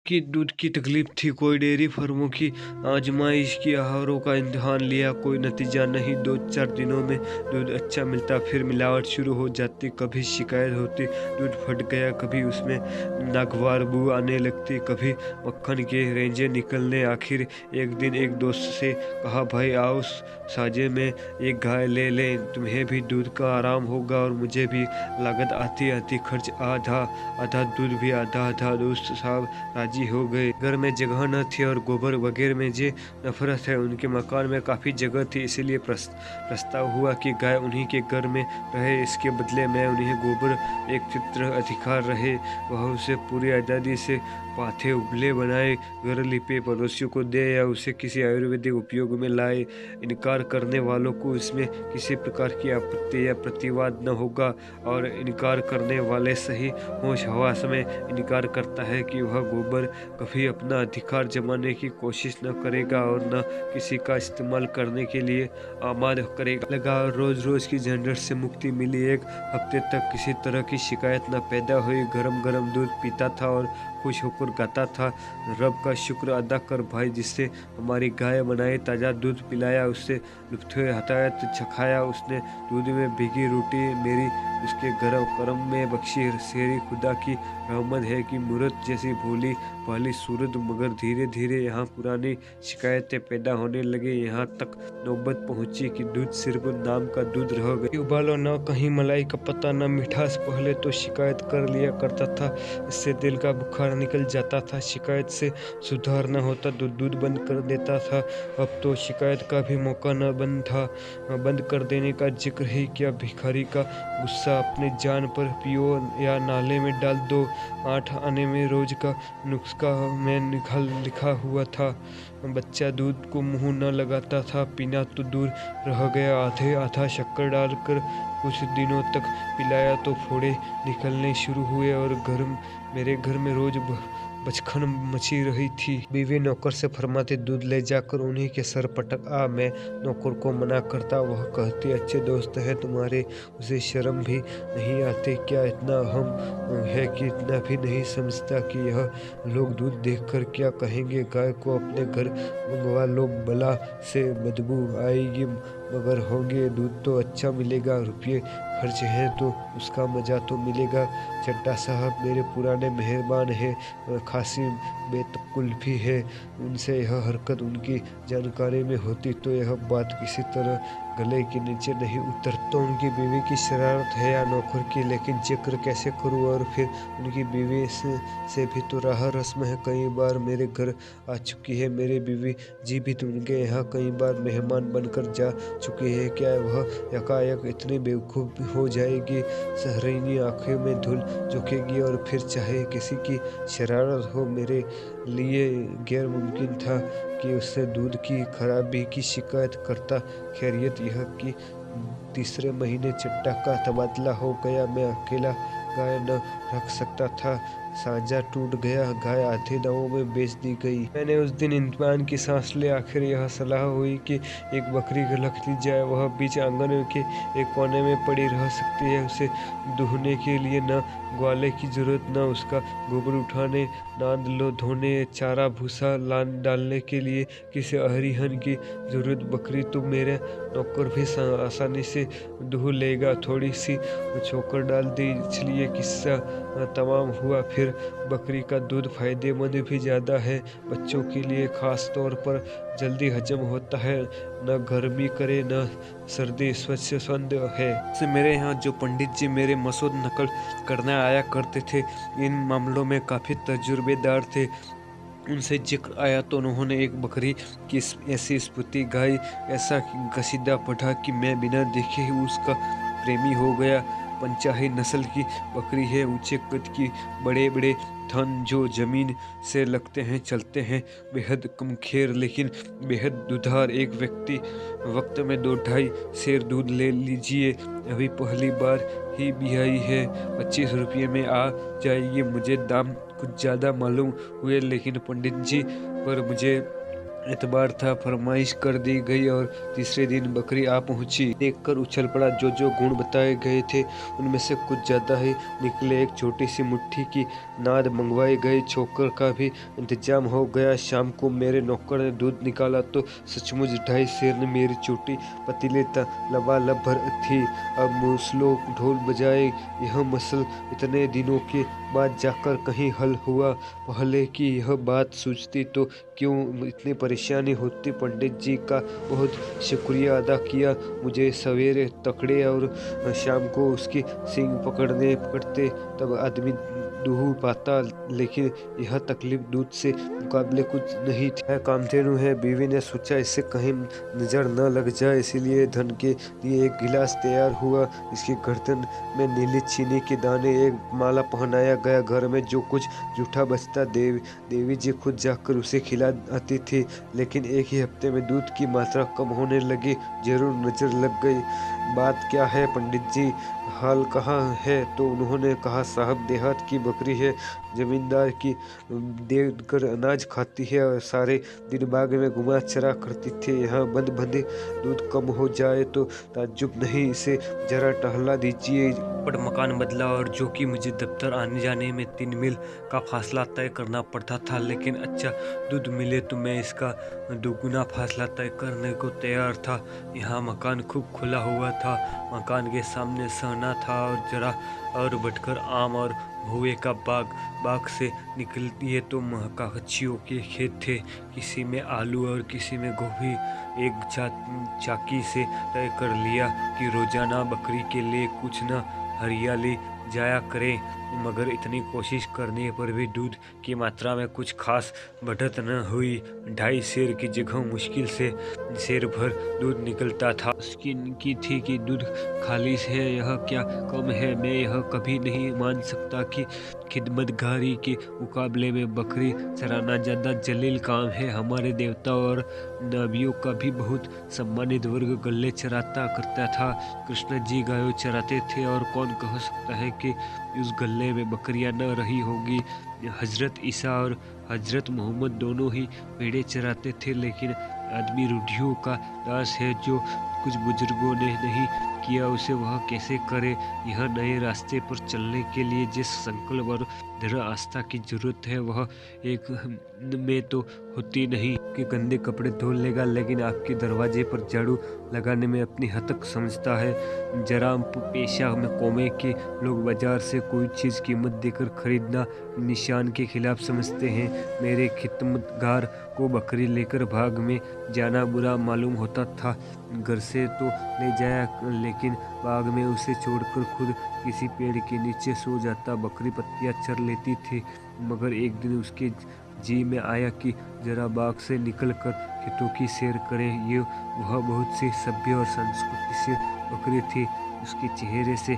की दूध की तकलीफ थी। कोई डेयरी फार्मों की आजमाइश की, आहारों का इम्तिहान लिया, कोई नतीजा नहीं। 2-4 दिनों में दूध अच्छा मिलता, फिर मिलावट शुरू हो जाती। कभी शिकायत होती दूध फट गया, कभी उसमें नागवार बू आने लगती, कभी मक्खन के रेंजे निकलने। आखिर एक दिन एक दोस्त से कहा, भाई आओ साझे में एक गाय ले लें, तुम्हें भी दूध का आराम होगा और मुझे भी। लागत आती आती खर्च आधा आधा, दूध भी आधा आधा। दोस्त साहब राजी हो गए। घर में जगह न थी और गोबर वगैरह में जे नफरत है। उनके मकान में काफ़ी जगह थी, इसीलिए प्रस्ताव हुआ कि गाय उन्हीं के घर में रहे। इसके बदले में उन्हें गोबर एक पितृ अधिकार रहे। वह उसे पूरी आज़ादी से पाथे उबले बनाए, घर लिपे, पड़ोसियों को दे या उसे किसी आयुर्वेदिक उपयोग में लाए। इनकार करने वालों को इसमें किसी प्रकार की आपत्ति या प्रतिवाद न होगा, और इनकार करने वाले सही होश हवास में इनकार करता है कि वह गोबर कभी अपना अधिकार जमाने की कोशिश न करेगा और न किसी का इस्तेमाल करने के लिए आमाद करेगा। लगा और रोज रोज की झंझट से मुक्ति मिली। एक हफ्ते तक किसी तरह की शिकायत न पैदा हुई। गरम गरम दूध पीता था और खुश होकर गाता था, रब का शुक्र अदा कर भाई, जिससे हमारी गाय बनाए ताज़ा दूध पिलाया, उससे लुत्फ़ हतायत चखाया। उसने दूध में भीगी रोटी मेरी उसके गरम करम में बख्शी। शेरी खुदा की रहमत है कि मूरत जैसी भोली भाली सूरत। मगर धीरे धीरे यहाँ पुरानी शिकायतें पैदा होने लगी। यहाँ तक नौबत पहुँची कि दूध सिर्फ नाम का दूध रह गया। उबालो न कहीं मलाई का पता, न मिठास। पहले तो शिकायत कर लिया करता था, इससे दिल का बुखार निकल जाता था। शिकायत से सुधार न होता तो दूध बंद कर देता था। अब तो शिकायत का भी मौका न बंद कर देने का जिक्र ही क्या। भिखारी का गुस्सा अपने जान पर पियो या नाले में डाल दो। 8 आने में रोज का नुस्खा में लिखा हुआ था। बच्चा दूध को मुंह न लगाता था, पीना तो दूर रह गया। आधे आधा शक्कर डालकर कुछ दिनों तक पिलाया तो फोड़े निकलने शुरू हुए और मेरे घर में रोज बचखन मची रही थी। बीवी नौकर से फरमाती, दूध ले जाकर उन्हीं के सर पटक आ। मैं नौकर को मना करता। वह कहती, अच्छे दोस्त हैं तुम्हारे, उसे शर्म भी नहीं आती क्या? इतना अहम है कि इतना भी नहीं समझता कि यह लोग दूध देखकर क्या कहेंगे। गाय को अपने घर मंगवा लो, बला से बदबू आएगी मगर होंगे दूध तो अच्छा मिलेगा। रुपये खर्च हैं तो उसका मज़ा तो मिलेगा। चड्ढा साहब मेरे पुराने मेहरबान हैं, खासी बेतकुल्फी है। उनसे यह हरकत उनकी जानकारी में होती तो यह बात किसी तरह गले के नीचे नहीं उतर। तो उनकी बीवी की शरारत है या नौकर की, लेकिन जिक्र कैसे करूँ? और फिर उनकी बीवी से भी तो राह रस्म है। कई बार मेरे घर आ चुकी है। मेरी बीवी जी भी तो उनके यहाँ कई बार मेहमान बनकर जा चुकी है। क्या वह यकायक इतनी बेवकूफ़ हो जाएगी? सहरीनी आंखों में धूल झोंकेगी और फिर चाहे किसी की शरारत हो, मेरे लिए गैर मुमकिन था कि उससे दूध की खराबी की शिकायत करता। खैरियत यह कि तीसरे महीने चड्ढा का तबादला हो गया। मैं अकेला गाय न रख सकता था। साझा टूट गया, गाय आधे दामों में बेच दी गई। मैंने उस दिन इत्मीनान की सांस ले। आखिर यह सलाह हुई कि एक बकरी रख ली जाए। वह बीच आंगन के एक कोने में पड़ी रह सकती है। उसे दूहने के लिए न ग्वाले की जरूरत, न उसका गोबर उठाने, नाद लो धोने, चारा भूसा डालने के लिए किसी अहरिहन की जरूरत। बकरी तो मेरा नौकर भी आसानी से दूह लेगा। थोड़ी सी चोकर डाल दी, इसलिए किस्सा तमाम हुआ। फिर बकरी का दूध फायदेमंद भी ज़्यादा है, बच्चों के लिए खास तौर पर जल्दी हजम होता है, न गर्मी करे न सर्दी, स्वच्छ है। से मेरे यहाँ जो पंडित जी मेरे मसूद नकल करने आया करते थे, इन मामलों में काफ़ी तजुर्बेदार थे। उनसे जिक्र आया तो उन्होंने एक बकरी की ऐसी स्फूर्ति गाई, ऐसा कसीदा पढ़ा कि मैं बिना देखे ही उसका प्रेमी हो गया। पंचाही नस्ल की बकरी है, ऊंचे कद की, बड़े बड़े थन जो जमीन से लगते हैं, चलते हैं, बेहद कमखेर लेकिन बेहद दुधार। एक वक्त में 2-2.5 सेर दूध ले लीजिए। अभी पहली बार ही बिहाई है, 25 रुपये में आ जाएगी। मुझे दाम कुछ ज़्यादा मालूम हुए, लेकिन पंडित जी पर मुझे एतबार था, फरमाइश कर दी गई और तीसरे दिन बकरी आ पहुंची। देखकर उछल पड़ा। जो जो गुण बताए गए थे उनमें से कुछ ज्यादा ही निकले। एक छोटी सी मुट्ठी की नाद मंगवाई गई। छोकर का भी इंतजाम हो गया। शाम को मेरे नौकर ने दूध निकाला तो सचमुच 2.5 सेर ने मेरी चोटी पतीले लबालब भर थी। अब मूसलो ढोल बजाए। यह मसल इतने दिनों के बाद जाकर कहीं हल हुआ। पहले की यह बात सूझती तो क्यों इतनी परेशानी होती। पंडित जी का बहुत शुक्रिया अदा किया। मुझे सवेरे तकड़े और शाम को उसकी सींग पकड़ते तब आदमी दूह पाता, लेकिन यह तकलीफ दूध से मुकाबले कुछ नहीं थी। कामधेनु है। बीवी ने सोचा इससे कहीं नजर न लग जाए, इसीलिए धन के लिए एक गिलास तैयार हुआ। इसकी गर्दन में नीली चीनी के दाने एक माला पहनाया गया। घर में जो कुछ जूठा बचता देवी जी खुद जाकर उसे खिला आती थी, लेकिन एक ही हफ्ते में दूध की मात्रा कम होने लगी। जरूर नजर लग गई। बात क्या है पंडित जी, हाल कहाँ है? तो उन्होंने कहा, साहब देहात की बकरी है, जमींदार की देकर अनाज खाती है और सारे दिन बाग में घुमा चरा करती थी। यहाँ बंद दूध कम हो जाए तो ताज्जुब नहीं, इसे जरा टहला दीजिए। मकान बदला और जो कि मुझे दफ्तर आने जाने में 3 मील का फासला तय करना पड़ता था, लेकिन अच्छा दूध मिले तो मैं इसका दोगुना फासला तय करने को तैयार था। यहाँ मकान खूब खुला हुआ था। मकान के सामने सहना था और जरा और बढ़कर आम और भुए का बाग से निकलिए तो मकाचियों के खेत थे। किसी में आलू और किसी में गोभी। एक चाकी से तय कर लिया कि रोजाना बकरी के लिए कुछ न हरियाली जाया करे, मगर इतनी कोशिश करने पर भी दूध की मात्रा में कुछ खास बढ़त न हुई। 2.5 सेर की जगह मुश्किल से सेर भर दूध निकलता था। उसकी थी कि दूध खालिश है, यह क्या कम है। मैं यह कभी नहीं मान सकता कि खिदमतगारी के मुकाबले में बकरी चराना ज्यादा जलील काम है। हमारे देवता और नबियों का भी बहुत सम्मानित वर्ग गल्ले चराता करता था। कृष्ण जी गायों चराते थे और कौन कह सकता है कि उस गल्ले में बकरियां न रही होंगी। हजरत ईसा और हजरत मोहम्मद दोनों ही भेड़े चराते थे, लेकिन आदमी रूढ़ियों का दास है। जो कुछ बुजुर्गों ने नहीं किया उसे वह कैसे करे। यह नए रास्ते पर चलने के लिए जिस संकल्प और दृढ़ आस्था की जरूरत है वह एक में तो होती नहीं। कि गंदे कपड़े धो लेगा, लेकिन आपके दरवाजे पर झाड़ू लगाने में अपनी हतक समझता है। जरा पेशा में कौमे के लोग बाजार से कोई चीज कीमत देकर खरीदना निशान के खिलाफ समझते हैं। मेरे खिदमतगार को बकरी लेकर भाग में जाना बुरा मालूम होता था। घर से तो ले जाया, लेकिन बाग में उसे छोड़कर खुद किसी पेड़ के नीचे सो जाता। बकरी पत्तियां चर लेती थी, मगर एक दिन उसके जी में आया कि जरा बाग से निकलकर खेतों की सैर करें। ये वह बहुत सी सभ्य और संस्कृति से बकरी थी। उसके चेहरे से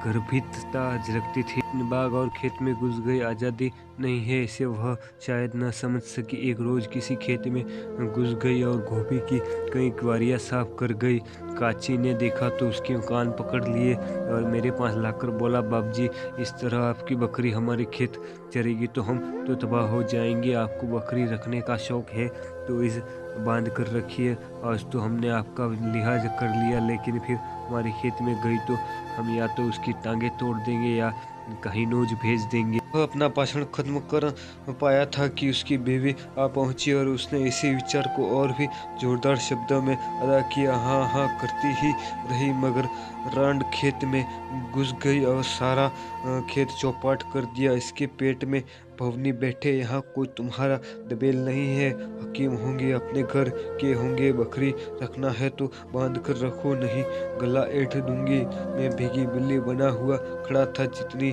गर्भितता झलकती थी। बाग और खेत में घुस गई। आज़ादी नहीं है इसे वह शायद न समझ सकी। एक रोज किसी खेत में घुस गई और गोभी की कई क्यारियां साफ कर गई। काची ने देखा तो उसके कान पकड़ लिए और मेरे पास लाकर बोला, बाबूजी, इस तरह आपकी बकरी हमारे खेत चरेगी तो हम तो तबाह हो जाएंगे। आपको बकरी रखने का शौक है तो इस बांध कर रखिए। आज तो हमने आपका लिहाज कर लिया, लेकिन फिर हमारे खेत में गई तो हम या तो उसकी टांगे तोड़ देंगे या कहीं नोज भेज देंगे। वह अपना भाषण खत्म कर पाया था कि उसकी बीवी आ पहुंची और उसने इसी विचार को और भी जोरदार शब्दों में अदा किया। हाँ हाँ करती ही रही, मगर रांड खेत में घुस गई और सारा खेत चौपाट कर दिया। इसके पेट में भवनी बैठे, यहाँ कोई तुम्हारा दबेल नहीं है। हकीम होंगे, अपने घर के होंगे। बकरी रखना है तो बांध कर रखो, नहीं गला ऐठ दूंगी। मैं भीगी बिल्ली बना हुआ खड़ा था। जितनी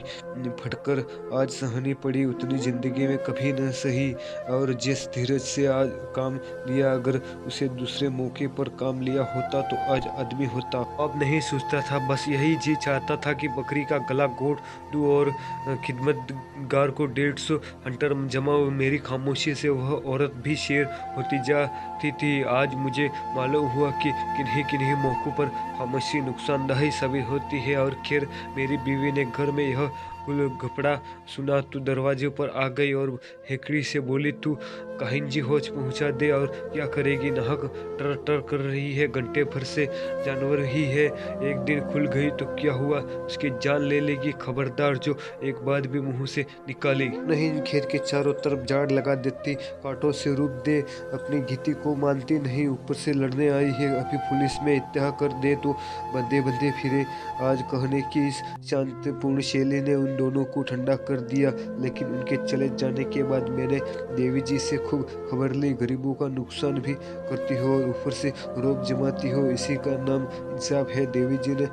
फटकर आज सहनी पड़ी उतनी जिंदगी में कभी न सही। और जिस धीरज से आज काम लिया, अगर उसे दूसरे मौके पर काम लिया होता तो आज आदमी होता। अब नहीं सोचता था, बस यही जी चाहता था कि बकरी का गला घोट दूं और खिदमतगार को 150 हंटर जमाऊं। मेरी खामोशी से वह औरत भी शेर होती जाती थी। आज मुझे मालूम हुआ कि किन्हीं किन्हीं मौकों पर खामोशी नुकसानदायी साबित होती है। और खैर, मेरी बीवी ने घर में यह फूल घपड़ा सुना तो दरवाजे पर आ गई और हेकड़ी से बोली, तू काहिंजी होच पहुंचा दे और क्या करेगी, नाहक टर टर कर रही है, घंटे भर से जानवर ही है, एक दिन खुल गई तो क्या हुआ, उसकी जान ले लेगी, खबरदार जो एक बात भी मुंह से निकाली नहीं। खेत के चारों तरफ झाड़ लगा देती, कांटों से रूप दे, अपनी गीती को मानती नहीं, ऊपर से लड़ने आई है, अभी पुलिस में इत्तहा कर दे तो बंदे बंदे फिरे। आज कहने की इस शांतिपूर्ण शैली ने उन दोनों को ठंडा कर दिया, लेकिन उनके चले जाने के बाद मैंने देवी जी से खूब खबर ली, गरीबों का नुकसान भी करती हो और ऊपर से रोब जमाती हो, इसी का नाम इंसाफ है। देवी जी ने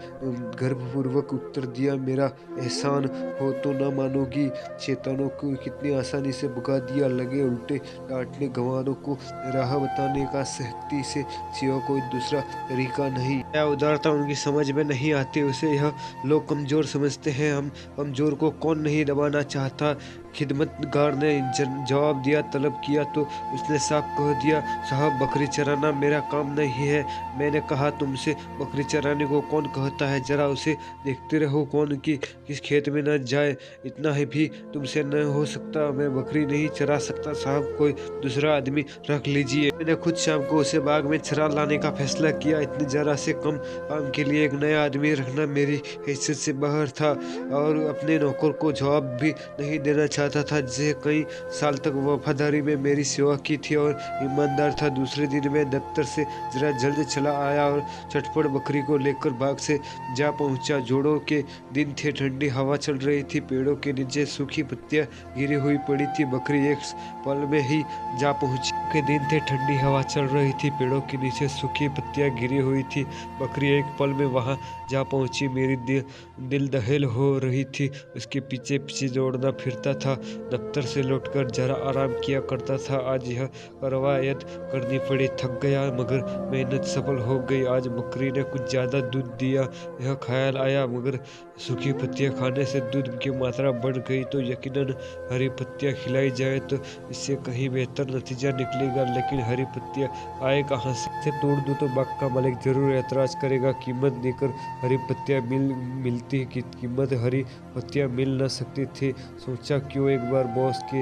गर्वपूर्वक उत्तर दिया, मेरा एहसान हो तो ना मानोगी, शैतानों को कितनी आसानी से भगा दिया, लगे उल्टे डांटने, गंवारों को राह बताने का सख्ती से सिवा कोई दूसरा तरीका नहीं। क्या उदारता उनकी समझ में नहीं आती, उसे यह लोग कमजोर समझते हैं, हम कमजोर को कौन नहीं दबाना चाहता। खिदमतगार ने जवाब दिया, तलब किया तो उसने साफ कह दिया, साहब बकरी चराना मेरा काम नहीं है। मैंने कहा, तुमसे बकरी चराने को कौन कहता है, जरा उसे देखते रहो कौन की किस खेत में न जाए, इतना ही भी तुमसे न हो सकता, मैं बकरी नहीं चरा सकता साहब, कोई दूसरा आदमी रख लीजिए। मैंने खुद शाम को उसे बाग में चरा लाने का फैसला किया, इतनी जरा से कम काम के लिए एक नया आदमी रखना मेरी हैसियत से बाहर था, और अपने नौकर को जवाब भी नहीं देना चाहता था, जिसे कई साल तक वफादारी में मेरी सेवा की थी और ईमानदार था। दूसरे दिन मैं दफ्तर से जरा जल्द चला आया और चटपट बकरी को लेकर बाग से जा पहुंचा। जोड़ों के दिन थे, ठंडी हवा चल रही थी, पेड़ों के नीचे सूखी पत्तियां गिरी हुई पड़ी थी। बकरी एक पल में ही जा पहुंची। के दिन थे, ठंडी हवा चल रही थी, पेड़ों के नीचे सूखी पत्तियां गिरी हुई थी, बकरी एक पल में वहां जा पहुंची। मेरी दिल दहल हो रही थी, उसके पीछे पीछे दौड़ना फिरता था, दफ्तर से लौटकर जरा आराम किया करता था, आज यह कवायद करनी पड़ी, थक गया मगर मेहनत सफल हो गई। आज बकरी ने कुछ ज्यादा दूध दिया, यह ख्याल आया, मगर सूखी पत्तियां खाने से दूध की मात्रा बढ़ गई तो यकीनन हरी पत्तियां खिलाई जाए तो इससे कहीं बेहतर नतीजा निकलेगा, लेकिन हरी पत्तियां आए कहाँ से तोड़ दूं तो बाग का मालिक जरूर ऐतराज करेगा, कीमत देकर हरी पत्तियां मिलती की कीमत हरी पत्तियां मिल न सकती थी। सोचा क्यों एक बार बॉस के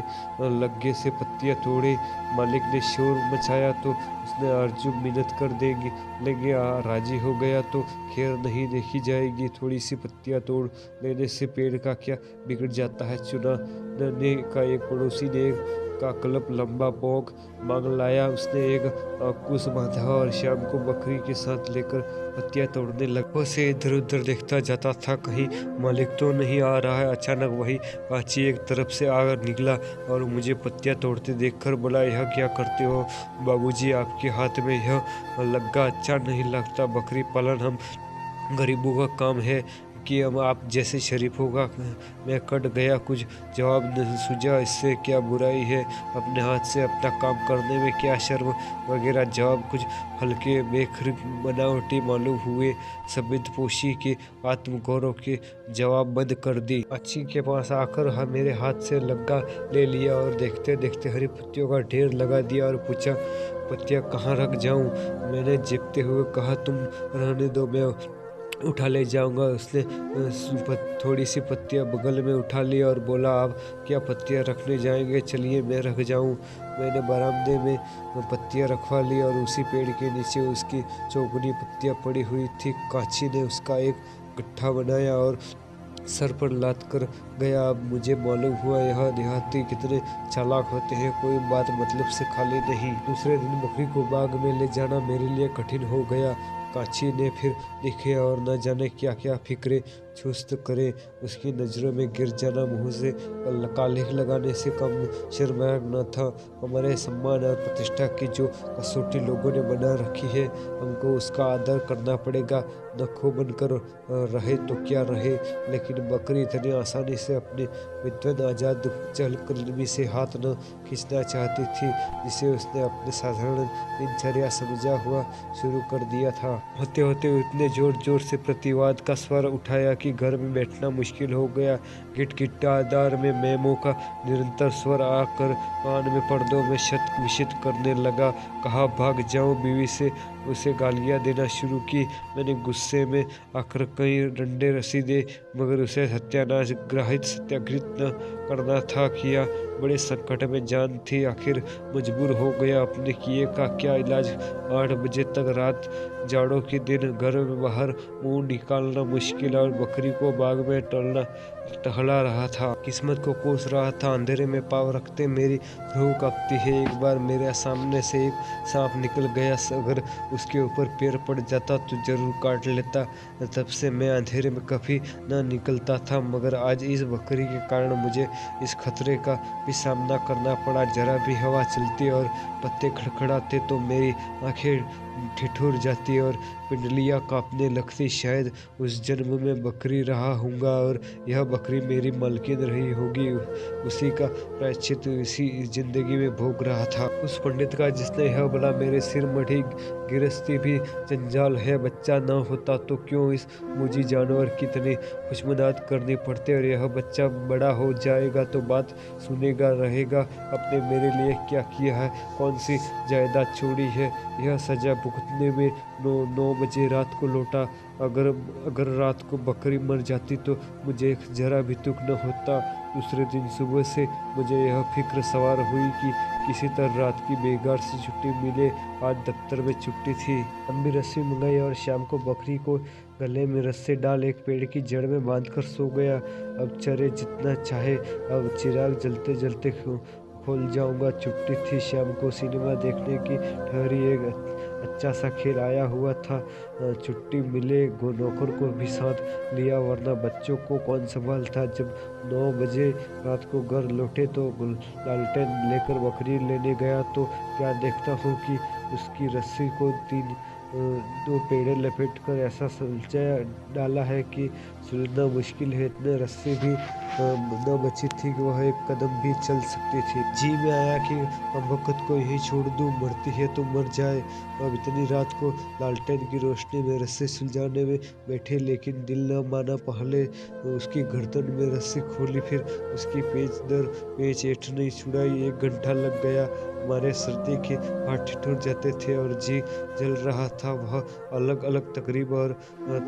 लग्गे से पत्तियां तोड़े, मालिक ने शोर मचाया तो उसने आरजू मिन्नत कर देगी लेंगे, राजी हो गया तो खैर नहीं देखी जाएगी, थोड़ी सी पत्तियां तोड़ लेने से पेड़ का क्या बिगड़ जाता है। चुनाने का एक पड़ोसी ने का कलप लंबा पोंक मांग लाया, उसने एक कुश बांधा और शाम को बकरी के साथ लेकर पत्तियां तोड़ने लगा। से इधर उधर देखता जाता था, कहीं मालिक तो नहीं आ रहा है। अचानक वही कांची एक तरफ से आकर निकला और मुझे पत्तियां तोड़ते देखकर बोला, यह क्या करते हो बाबूजी, आपके हाथ में यह लग्गा अच्छा नहीं लगता, बकरी पालन हम गरीबों का काम है कि हम आप जैसे शरीफों का। मैं कट गया, कुछ जवाब नहीं सूझा, इससे क्या बुराई है, अपने हाथ से अपना काम करने में क्या शर्म वगैरह जवाब कुछ हल्के बेखर बनावटी मालूम हुए। संवेदनशील के आत्मगौरव के जवाब बंद कर दी। अच्छी के पास आकर मेरे हाथ से लग्गा ले लिया और देखते देखते हरी पत्तियों का ढेर लगा दिया और पूछा, पत्तियां कहाँ रख जाऊं? मैंने जीपते हुए कहा, तुम रहने दो, मैं उठा ले जाऊंगा। उसने थोड़ी सी पत्तियां बगल में उठा ली और बोला, आप क्या पत्तियां रखने जाएंगे, चलिए मैं रख जाऊं। मैंने बरामदे में पत्तियां रखवा ली और उसी पेड़ के नीचे उसकी चौगुनी पत्तियां पड़ी हुई थी। कांची ने उसका एक गट्ठा बनाया और सर पर लाद कर गया। अब मुझे मालूम हुआ यह देहाती कितने चालाक होते हैं, कोई बात मतलब से खाली नहीं। दूसरे दिन बकरी को बाग में ले जाना मेरे लिए कठिन हो गया। कांची ने फिर दिखे और न जाने क्या क्या फिक्रे चुस्त करे, उसकी नज़रों में गिर जाना मुँह से कालिख लगाने से कम शर्मनाक न था। हमारे सम्मान और प्रतिष्ठा की जो कसौटी लोगों ने बना रखी है, हमको उसका आदर करना पड़ेगा, नखो बनकर रहे तो क्या रहे। लेकिन बकरी इतनी आसानी से अपनी विद्वान आज़ाद चहलकदमी से हाथ न खींचना चाहती थी, जिसे उसने अपने साधारण दिनचर्या समझा हुआ शुरू कर दिया था। होते होते इतने जोर जोर से प्रतिवाद का स्वर उठाया कि घर में बैठना मुश्किल हो गया। गिटगिटादार में मेमो का निरंतर स्वर आकर कान में पर्दों में शत विशित करने लगा। कहा भाग जाऊं बीवी से उसे गालियां देना शुरू की। मैंने गुस्से में आकर कई डंडे रसीदे, मगर उसे सत्यानाश ग्रहित सत्याग्रहित न करना था किया। बड़े संकट में जान थी, आखिर मजबूर हो गया। अपने किए का क्या इलाज। 8 बजे तक रात, जाड़ों के दिन, घर में बाहर मुंह निकालना मुश्किल और बकरी को बाग में टहला रहा था। किस्मत को कोस रहा था। अंधेरे में पाँव रखते मेरी रूह कांपती है। एक बार मेरे सामने से एक सांप निकल गया। अगर उसके ऊपर पैर पड़ जाता तो जरूर काट लेता। तब से मैं अंधेरे में कभी न निकलता था, मगर आज इस बकरी के कारण मुझे इस खतरे का भी सामना करना पड़ा। जरा भी हवा चलती और पत्ते खड़खड़ाते तो मेरी आंखें ठिठुर जाती और पिंडलियां कांपने लगती। शायद उस जन्म में बकरी रहा हूँगा और यह बकरी मेरी मालकिन रही होगी। उसी का प्रायश्चित इसी जिंदगी में भोग रहा था। उस पंडित का जिसने यह बोला मेरे सिर मढ़ी गिरस्ती भी जंजाल है। बच्चा न होता तो क्यों इस मुझी जानवर की इतनी खुशमनाद करनी पड़ती। और यह बच्चा बड़ा हो जाएगा तो बात सुनेगा, रहेगा। अपने मेरे लिए क्या किया है, कौन सी जायदाद छोड़ी है। यह सजा भुगतने में 9 बजे रात को लौटा। अगर रात को बकरी मर जाती तो मुझे जरा भी दुख न होता। दूसरे दिन सुबह से मुझे यह फिक्र सवार हुई कि किसी तरह रात की बेगार से छुट्टी मिले। आज दफ्तर में छुट्टी थी। लंबी रस्सी मंगाई और शाम को बकरी को गले में रस्से डाल एक पेड़ की जड़ में बांधकर सो गया। अब चरे जितना चाहे, अब चिराग जलते जलते खोल जाऊंगा। छुट्टी थी। शाम को सिनेमा देखने की ठहरी। एक अच्छा सा खेल आया हुआ था। छुट्टी मिले नौकर को भी साथ लिया, वरना बच्चों को कौन संभालता। जब 9 बजे रात को घर लौटे तो लालटेन लेकर बकरी लेने गया तो क्या देखता हूँ कि उसकी रस्सी को 2 पेड़े लपेट कर ऐसा सुलझा डाला है कि सुलझना मुश्किल है। इतने रस्सी भी न बची थी कि वह एक कदम भी चल सकती थी। जी में आया कि वक्त को यही छोड़ दूं, मरती है तो मर जाए। अब इतनी रात को लालटेन की रोशनी में रस्सी सुलझाने में बैठे, लेकिन दिल न माना। पहले उसकी गर्दन में रस्सी खोली, फिर उसकी पेच दर पेच ऐंठनी छुड़ाई। 1 घंटा लग गया। हमारे सर्दी के हाथ ठिठुर जाते थे और जी जल रहा था। वह अलग अलग तकरीब और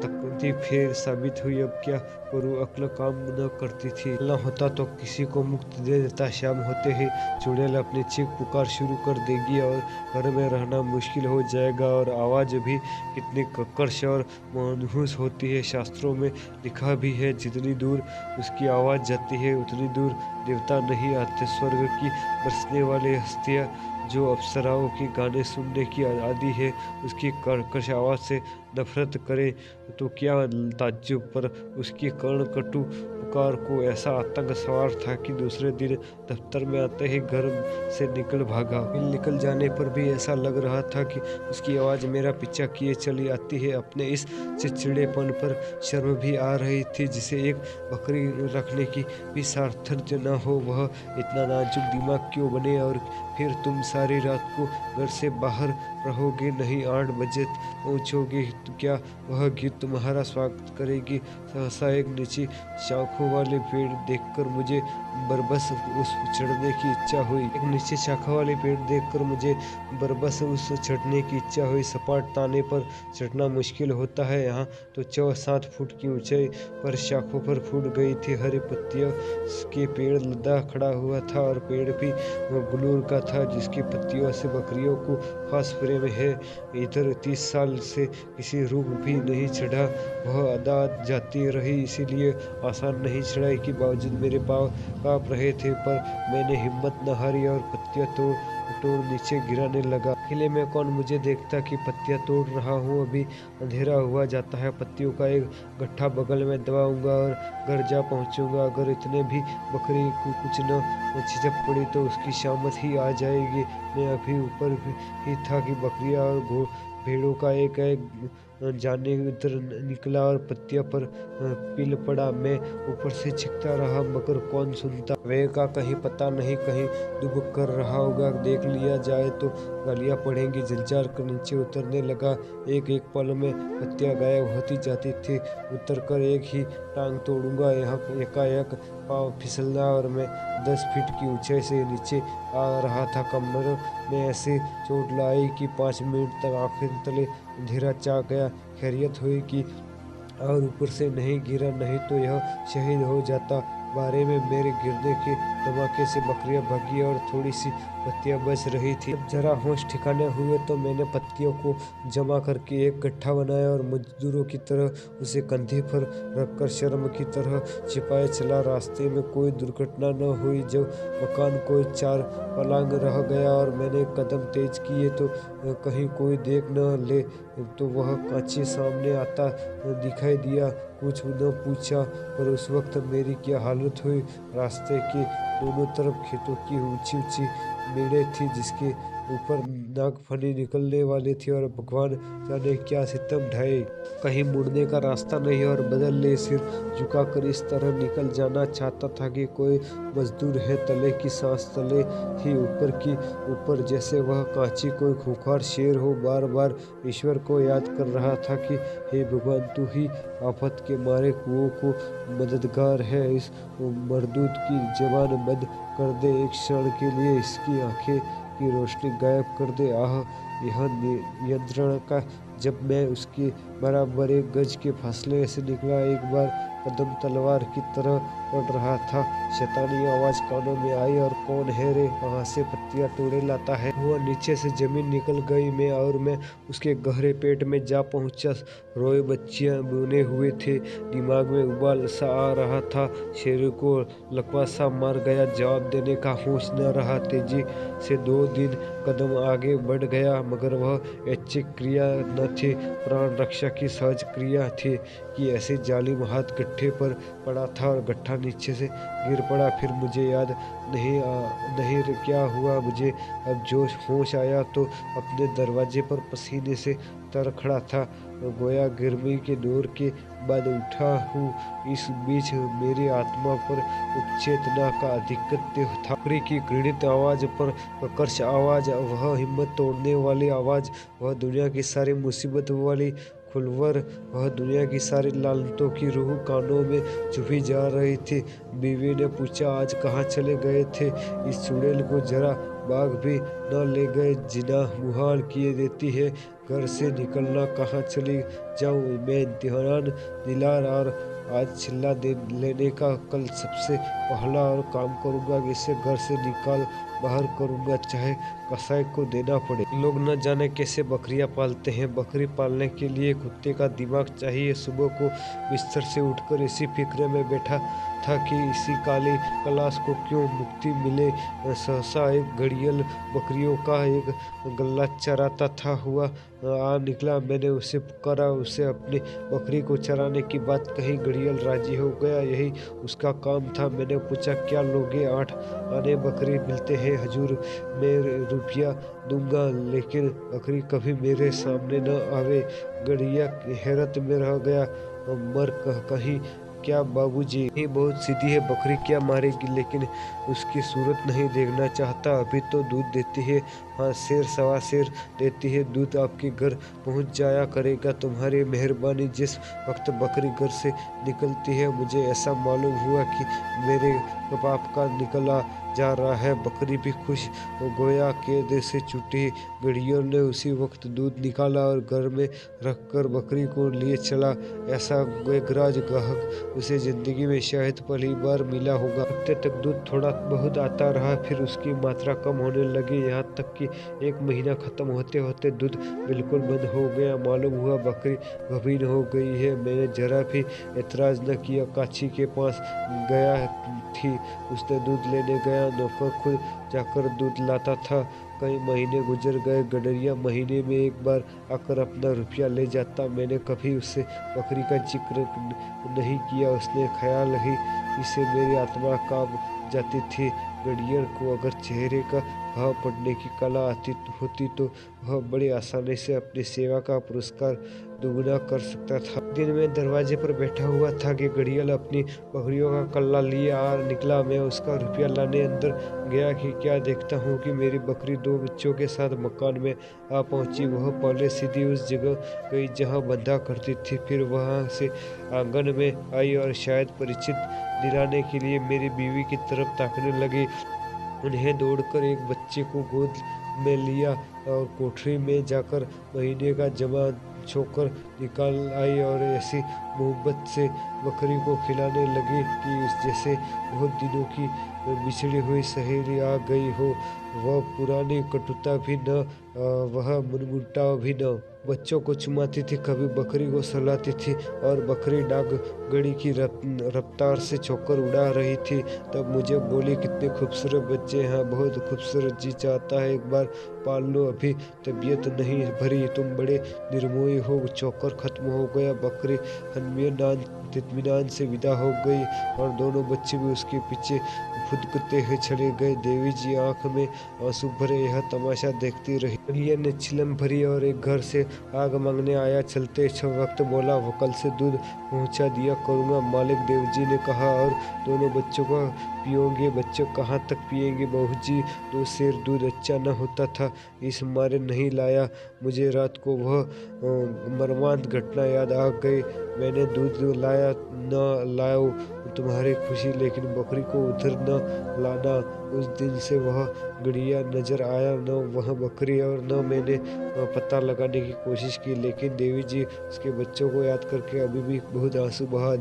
तकलीफ फिर साबित हुई। अब क्या करूं, अक्ल काम न करती थी। न होता तो किसी को मुक्त दे देता। शाम होते ही चुड़ैल अपनी चीख पुकार शुरू कर देगी और घर में रहना मुश्किल हो जाएगा। और आवाज भी कितनी कर्कश और मनहूस होती है। शास्त्रों में लिखा भी है, जितनी दूर उसकी आवाज जाती है उतनी दूर देवता नहीं आते। स्वर्ग की बरसने वाली हस्तियां जो अप्सराओं के गाने सुनने की आदि है, उसकी कर्कश आवाज से नफरत करे तो क्या ताज्जुब, पर उसकी कर्ण कटु पुकार को ऐसा आतंक सवार था कि दूसरे दिन दफ्तर में आते ही घर से निकल भागा। निकल जाने पर भी ऐसा लग रहा था कि उसकी आवाज मेरा पीछा किए चली आती है। अपने इस चिड़चिड़ेपन पर शर्म भी आ रही थी। जिसे एक बकरी रखने की भी सामर्थ्य न हो, वह इतना नाजुक दिमाग क्यों बने। और फिर तुम सारी रात को घर से बाहर रहोगे, नहीं 8 बजे पहुंचोगे तो क्या वह गीत तुम्हारा स्वागत करेगी। सहसा एक नीची शाखों वाले पेड़ देखकर मुझे बरबस उस चढ़ने की इच्छा हुई। उस चढ़ने की इच्छा हुई। सपाट ताने पर चढ़ना मुश्किल होता है। यहाँ तो 6-7 फुट की ऊंचाई पर शाखों पर फूट गई थी। हरी पत्तियों के पेड़ लदा खड़ा हुआ था और पेड़ भी गुलूर का था, जिसकी पत्तियों से बकरियों को खास प्रेम है। इधर 30 साल से किसी रूप भी नहीं चढ़ा। वह आदत जाती रही, इसीलिए आसान नहीं। चढ़ाई के बावजूद मेरे पाँव कांप रहे थे, पर मैंने हिम्मत न हारी और पत्तियां तोड़ नीचे गिराने लगा। किले में कौन मुझे देखता कि पत्तियां तोड़ रहा हूँ। अभी अंधेरा हुआ जाता है। पत्तियों का एक गट्ठा बगल में दबाऊंगा और घर जा पहुंचूंगा। अगर इतने भी बकरी को कुछ न झिझक पड़ी तो उसकी शामत ही आ जाएगी। मैं अभी ऊपर ही था कि बकरियां और भेड़ों का एक जाने इधर निकला और पत्तियां पर पिल पड़ा। मैं ऊपर से चीखता रहा मगर कौन सुनता। वे का कहीं पता नहीं, कहीं दुबक कर रहा होगा, देख लिया जाए तो गालियां पड़ेंगी। झंझार कर नीचे उतरने लगा। एक एक पल में पत्तियां गायब होती जाती थी। उतर कर एक ही टांग तोड़ूंगा। यहाँ एकाएक पाँव फिसलना और मैं 10 फीट की ऊंचाई से नीचे आ रहा था। कमर में ऐसी चोट लाई कि 5 मिनट तक आंखें तले अंधेरा छा गया। खैरियत हुई कि और ऊपर से नहीं गिरा, नहीं तो यह शहीद हो जाता। बारे में मेरे गिरने के धमाके से बकरियां भागी और थोड़ी सी पत्तियां बच रही थी। जब जरा होश ठिकाने हुए तो मैंने पत्तियों को जमा करके एक गट्ठा बनाया और मजदूरों की तरह उसे कंधे पर रखकर शर्म की तरह छिपाए चला। रास्ते में कोई दुर्घटना न हुई। जब मकान कोई 4 फर्लांग रह गया और मैंने कदम तेज किए तो कहीं कोई देख न ले तो वह कांचे सामने आता दिखाई दिया। कुछ न पूछा, पर उस वक्त मेरी क्या हालत हुई। रास्ते के दोनों तरफ खेतों की ऊंची ऊंची मेड़े थी जिसके ऊपर नागफनी निकलने वाली थी और भगवान जाने क्या सितम ढाए। कहीं मुड़ने का रास्ता नहीं और बदल ले सिर झुकाकर इस तरह निकल जाना चाहता था कि कोई मजदूर है। तले की सांस तले थी, ऊपर की ऊपर, जैसे वह कांची कोई खूंखार शेर हो। बार बार ईश्वर को याद कर रहा था कि हे भगवान, तू ही आफत के मारे कुओं को मददगार है। इस मरदूत की जबान बंद कर दे एक क्षण के लिए, इसकी आंखें की रोशनी गायब कर दे। आह, यह नियंत्रण का। जब मैं उसके बराबर 1 गज के फासले से निकला, एक बार कदम तलवार की तरह पड़ रहा था। शैतानी आवाज कानों में आई, और कौन है रे, कहाँ से पत्तियां तोड़े लाता है। वो नीचे से जमीन निकल गई मैं उसके गहरे पेट में जा पहुंचा। रोए बच्चियां बुने हुए थे। दिमाग में उबाल सा आ रहा था। शेर को लकवा सा मार गया। जवाब देने का होश न रहा। तेजी से 2 दिन कदम आगे बढ़ गया, मगर वह ऐच्छिक क्रिया न थी, प्राण रक्षा की सहज क्रिया थी कि ऐसे जालिम हाथ गट्ठे पर पड़ा था और गट्ठा नीचे से गिर पड़ा। फिर मुझे याद नहीं क्या हुआ। मुझे अब जोश होश आया तो अपने दरवाजे पर पसीने से तर खड़ा था। गोया गर्मी के दौर के बाद उठा हूँ। इस बीच मेरी आत्मा पर उपचेतना का आधिक्य था। बकरी की घृणित आवाज पर प्रकर्ष आवाज, वह हिम्मत तोड़ने वाली आवाज, वह दुनिया की सारी मुसीबत वाली खुलवर, वह दुनिया की सारी लालनतों की रूह कानों में चुभी जा रही थी। बीवी ने पूछा, आज कहाँ चले गए थे? इस चुड़ैल को जरा बाग भी न ले गए? जिना मुहाल किए देती है। घर से निकलना, कहाँ चली जाऊं मैं? इम्तिहान दिला और आज छिल्ला लेने का कल सबसे पहला और काम करूंगा कि इसे घर से निकाल बाहर करूंगा, चाहे कसाई को देना पड़े। लोग न जाने कैसे बकरियां पालते हैं। बकरी पालने के लिए कुत्ते का दिमाग चाहिए। सुबह को बिस्तर से उठकर इसी फिक्र में बैठा था कि इसी काली कलाश को क्यों मुक्ति मिले। सहसा एक घड़ियाल बकरियों का एक गल्ला चराता था हुआ आ निकला। मैंने उसे पुकारा, उसे अपनी बकरी को चराने की बात कही। घड़ियाल राजी हो गया, यही उसका काम था। मैंने पूछा, क्या लोगे? 8 आने बकरी मिलते हैं हजूर, मैं रुपया दूंगा, लेकिन बकरी कभी मेरे सामने न आवे। गड़िया हैरत में रह गया, मर कहीं क्या बाबूजी? नहीं, बहुत सीधी है बकरी, क्या मारेगी? लेकिन उसकी सूरत नहीं देखना चाहता। अभी तो दूध देती है। हाँ, शेर सवा शेर देती है। दूध आपके घर पहुंच जाया करेगा, तुम्हारी मेहरबानी। जिस वक्त बकरी घर से निकलती है, मुझे ऐसा मालूम हुआ कि मेरे बाप का निकला जा रहा है। बकरी भी खुश हो, गोया कैद से छूटी। घड़ियों ने उसी वक्त दूध निकाला और घर में रखकर बकरी को लिए चला। ऐसा बेगराज ग्राहक उसे जिंदगी में शायद पहली बार मिला होगा। हफ्ते तक दूध थोड़ा बहुत आता रहा, फिर उसकी मात्रा कम होने लगी, यहाँ तक कि 1 महीना खत्म होते होते दूध बिल्कुल बंद हो गया। मालूम हुआ बकरी गाभिन हो गई है। मैंने जरा भी एतराज न किया। काची के पास गया थी, उसने दूध लेने गया। नौकर खुद जाकर दूध लाता था। कई महीने गुजर गए। गडरिया महीने में एक बार आकर अपना रुपया ले जाता। मैंने कभी उससे बकरी का जिक्र नहीं किया। उसने ख्याल ही इसे मेरी आत्मा कांप जाती थी। घड़ियाल को अगर चेहरे का भाव पढ़ने की कला आती होती तो वह बड़ी आसानी से अपनी सेवा का पुरस्कार दुगना कर सकता था। दिन में दरवाजे पर बैठा हुआ था कि घड़ियाल अपनी बकरियों का कल्ला लिए आ निकला। मैं उसका रुपया लाने अंदर गया कि क्या देखता हूँ कि मेरी बकरी 2 बच्चों के साथ मकान में आ पहुंची। वह पहले सीधी उस जगह गई जहां बंधा करती थी, फिर वहां से आंगन में आई और शायद परिचित दिलाने के लिए मेरी बीवी की तरफ ताकने लगी। उन्हें दौड़कर एक बच्चे को गोद में लिया और कोठरी में जाकर महीने का जमा छोकर निकाल आई और ऐसी मोहब्बत से बकरी को खिलाने लगी कि जैसे बहुत दिनों की बिछड़ी हुई सहेली आ गई हो। वह पुरानी कटुता भी न, वह मुनमुटाव भी न। बच्चों को चुमाती थी, कभी बकरी को सहलाती थी और बकरी डाक गड़ी की रफ्तार से छोकर उड़ा रही थी। तब मुझे बोली, कितने खूबसूरत बच्चे हैं, बहुत खूबसूरत, जी चाहता है एक बार पाल लो, अभी तबीयत नहीं भरी, तुम बड़े निर्मोही हो। चौकर खत्म हो गया, बकरी इत्मीनान से विदा हो गई और दोनों बच्चे भी उसके पीछे फुदकते हुए चले गए। देवी जी आंख में आंसू भरे यह तमाशा देखती रही। घड़ियाल ने चिलम भरी और एक घर से आग मांगने आया चलते वक्त बोला, वो कल से दूध पहुंचा दिया करूंगा। मालिक देवजी ने कहा, और दोनों बच्चों को पियोगे? बच्चों कहाँ तक पिएंगे बहू जी, 2 सेर दूध अच्छा न होता था, इस मारे नहीं लाया। मुझे रात को वह मर्मांत घटना याद आ गई। मैंने दूध लाया न लाओ तुम्हारी खुशी, लेकिन बकरी को उधर न लाना। उस दिन से वह घड़िया नजर आया न वह बकरी, और न मैंने पता लगाने की कोशिश की। लेकिन देवी जी उसके बच्चों को याद करके अभी भी बहुत आंसू बहा